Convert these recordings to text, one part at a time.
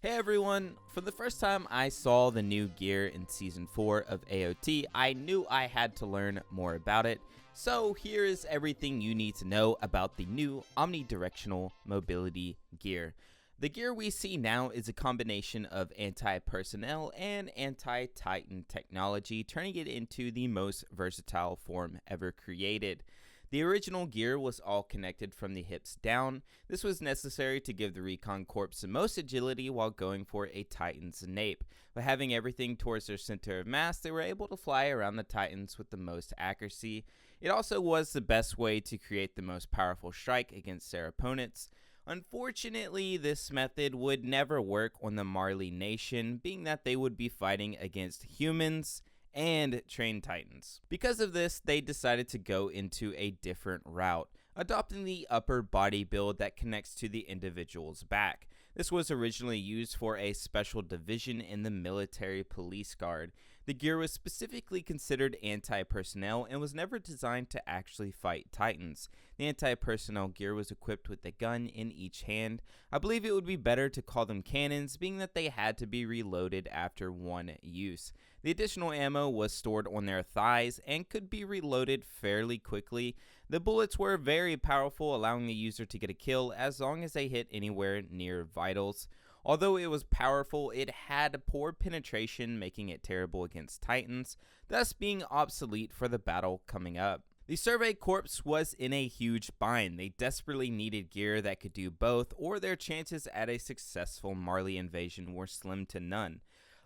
Hey everyone! For the first time I saw the new gear in Season 4 of AOT, I knew I had to learn more about it. So here is everything you need to know about the new omnidirectional mobility gear. The gear we see now is a combination of anti-personnel and anti-titan technology, turning it into the most versatile form ever created. The original gear was all connected from the hips down. This was necessary to give the Recon Corps the most agility while going for a Titan's nape. By having everything towards their center of mass, they were able to fly around the Titans with the most accuracy. It also was the best way to create the most powerful strike against their opponents. Unfortunately, this method would never work on the Marley Nation, being that they would be fighting against humans and trained titans. Because of this, they decided to go into a different route, adopting the upper body build that connects to the individual's back. This was originally used for a special division in the military police guard. The gear was specifically considered anti-personnel and was never designed to actually fight titans. The anti-personnel gear was equipped with a gun in each hand. I believe it would be better to call them cannons, being that they had to be reloaded after one use. The additional ammo was stored on their thighs and could be reloaded fairly quickly. The bullets were very powerful, allowing the user to get a kill as long as they hit anywhere near vitals. Although it was powerful, it had poor penetration, making it terrible against titans, thus being obsolete for the battle coming up. The Survey Corps was in a huge bind. They desperately needed gear that could do both, or their chances at a successful Marley invasion were slim to none.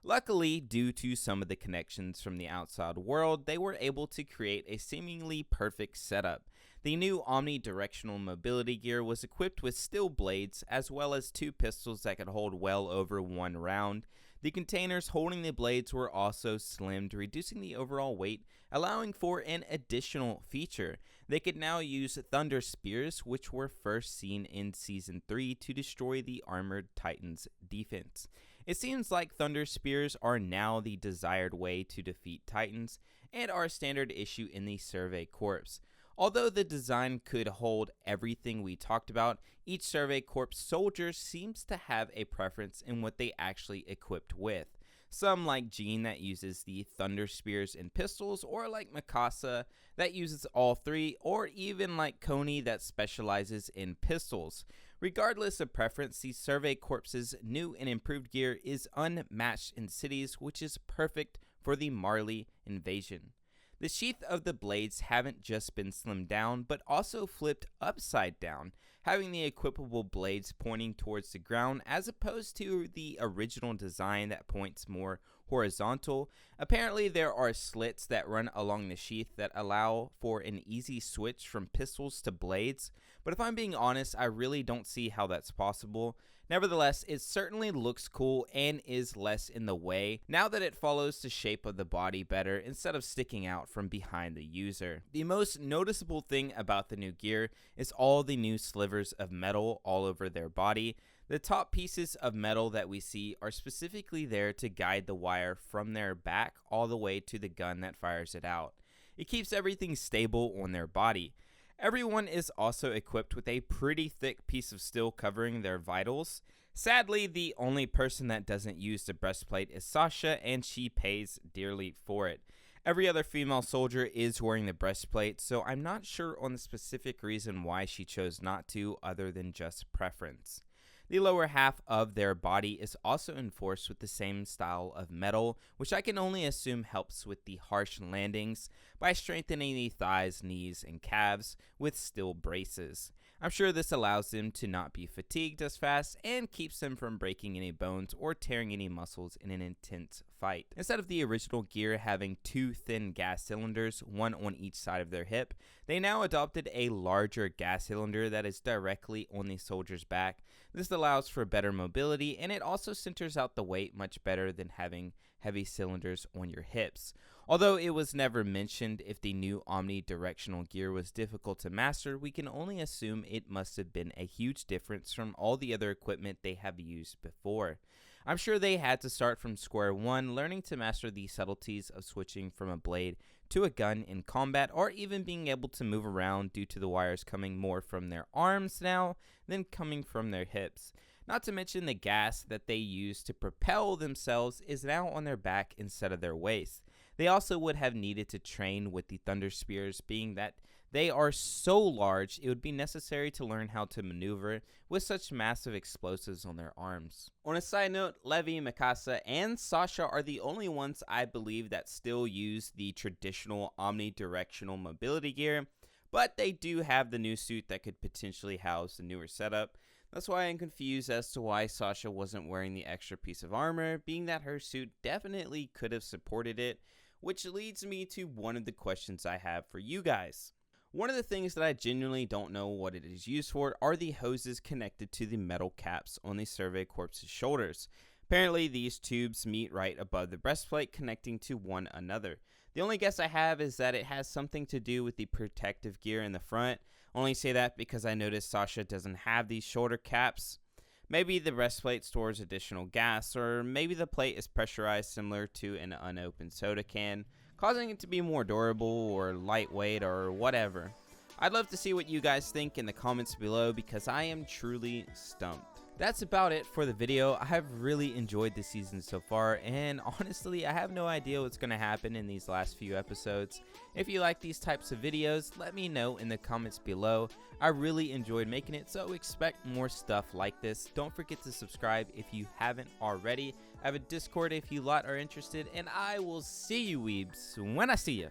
Luckily, due to some of the connections from the outside world, they were able to create a seemingly perfect setup. The new omnidirectional mobility gear was equipped with steel blades, as well as two pistols that could hold well over one round. The containers holding the blades were also slimmed, reducing the overall weight, allowing for an additional feature. They could now use thunder spears, which were first seen in Season 3 to destroy the armored Titans' defense. It seems like thunder spears are now the desired way to defeat titans and are a standard issue in the Survey Corps. Although the design could hold everything we talked about, each Survey Corps soldier seems to have a preference in what they actually equipped with. Some like Jean that uses the thunder spears and pistols, or like Mikasa that uses all three, or even like Coney that specializes in pistols. Regardless of preference, the Survey Corps' new and improved gear is unmatched in cities, which is perfect for the Marley invasion. The sheath of the blades haven't just been slimmed down, but also flipped upside down, having the equipable blades pointing towards the ground as opposed to the original design that points more horizontal. Apparently there are slits that run along the sheath that allow for an easy switch from pistols to blades, but if I'm being honest, I really don't see how that's possible. Nevertheless, it certainly looks cool and is less in the way now that it follows the shape of the body better instead of sticking out from behind the user. The most noticeable thing about the new gear is all the new slivers of metal all over their body. The top pieces of metal that we see are specifically there to guide the wire from their back all the way to the gun that fires it out. It keeps everything stable on their body. Everyone is also equipped with a pretty thick piece of steel covering their vitals. Sadly, the only person that doesn't use the breastplate is Sasha, and she pays dearly for it. Every other female soldier is wearing the breastplate, so I'm not sure on the specific reason why she chose not to, other than just preference. The lower half of their body is also enforced with the same style of metal, which I can only assume helps with the harsh landings by strengthening the thighs, knees, and calves with steel braces. I'm sure this allows them to not be fatigued as fast and keeps them from breaking any bones or tearing any muscles in an intense fight. Instead of the original gear having two thin gas cylinders, one on each side of their hip, they now adopted a larger gas cylinder that is directly on the soldier's back. This allows for better mobility, and it also centers out the weight much better than having heavy cylinders on your hips. Although it was never mentioned if the new omnidirectional gear was difficult to master, we can only assume it must have been a huge difference from all the other equipment they have used before. I'm sure they had to start from square one, learning to master the subtleties of switching from a blade to a gun in combat, or even being able to move around due to the wires coming more from their arms now than coming from their hips. Not to mention the gas that they use to propel themselves is now on their back instead of their waist. They also would have needed to train with the Thunder Spears, being that they are so large, it would be necessary to learn how to maneuver with such massive explosives on their arms. On a side note, Levi, Mikasa, and Sasha are the only ones I believe that still use the traditional omnidirectional mobility gear, but they do have the new suit that could potentially house the newer setup. That's why I'm confused as to why Sasha wasn't wearing the extra piece of armor, being that her suit definitely could have supported it, which leads me to one of the questions I have for you guys. One of the things that I genuinely don't know what it is used for are the hoses connected to the metal caps on the Survey Corps' shoulders. Apparently, these tubes meet right above the breastplate, connecting to one another. The only guess I have is that it has something to do with the protective gear in the front. I only say that because I noticed Sasha doesn't have these shoulder caps. Maybe the breastplate stores additional gas, or maybe the plate is pressurized similar to an unopened soda can, causing it to be more durable or lightweight or whatever. I'd love to see what you guys think in the comments below because I am truly stumped. That's about it for the video. I have really enjoyed this season so far, and honestly, I have no idea what's going to happen in these last few episodes. If you like these types of videos, let me know in the comments below. I really enjoyed making it, so expect more stuff like this. Don't forget to subscribe if you haven't already. I have a Discord if you lot are interested, and I will see you weebs when I see you.